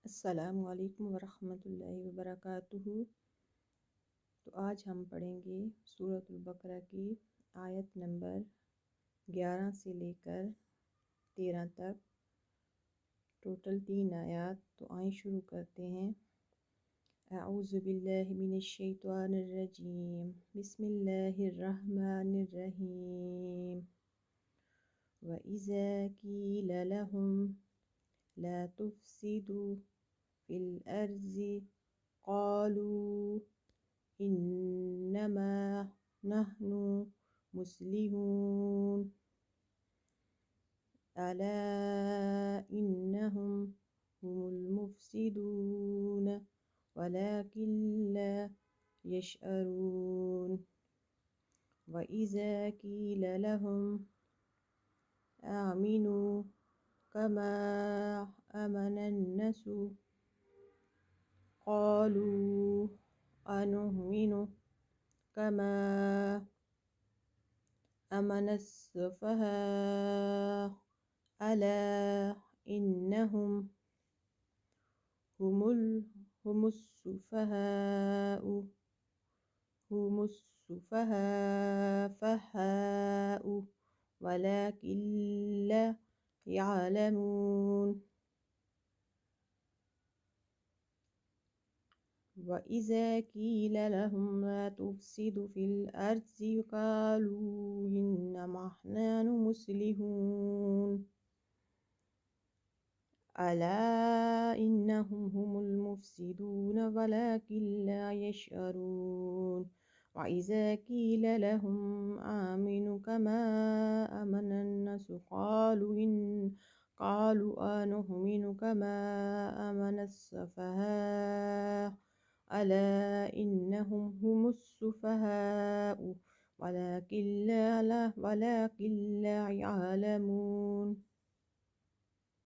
السلام علیکم ورحمۃ اللہ وبرکاتہ۔ تو آج ہم پڑھیں گے سورۃ البقرہ کی آیت نمبر 11 سے لے کر 13 تک، ٹوٹل 3 آیات۔ تو آئیں شروع کرتے ہیں۔ اعوذ باللہ من الشیطان الرجیم، بسم اللہ الرحمن الرحیم۔ وَإِذَا قِيلَ لَهُمْ لَا تُفْسِدُوا فِي الْأَرْضِ قَالُوا إِنَّمَا نَحْنُ مُصْلِحُونَ أَلَا إِنَّهُمْ هُمُ الْمُفْسِدُونَ وَلَكِنْ لَا يَشْعُرُونَ وَإِذَا قِيلَ لَهُمْ آمِنُوا كَمَا آمَنَ النَّاسُ قَالُوا أَنُؤْمِنُ كَمَا آمَنَ السُّفَهَاءُ أَلَا إِنَّهُمْ هُمُ السُّفَهَاءُ وَلَكِنْ لَا يَعْلَمُونَ وَإِذَا قِيلَ لَهُمْ لَا تُفْسِدُوا فِي الْأَرْضِ قَالُوا إِنَّمَا نَحْنُ مُصْلِحُونَ أَلَا إِنَّهُمْ هُمُ الْمُفْسِدُونَ وَلَكِنْ لَا يَشْعُرُونَ وَإِذَا قِيلَ لَهُمْ آمِنُوا كَمَا آمَنَ النَّاسُ قَالُوا أَنُؤْمِنُ كَمَا آمَنَ السُّفَهَاءُ أَلَا إِنَّهُمْ هُمُ السُّفَهَاءُ وَلَكِنْ لَا يَعْلَمُونَ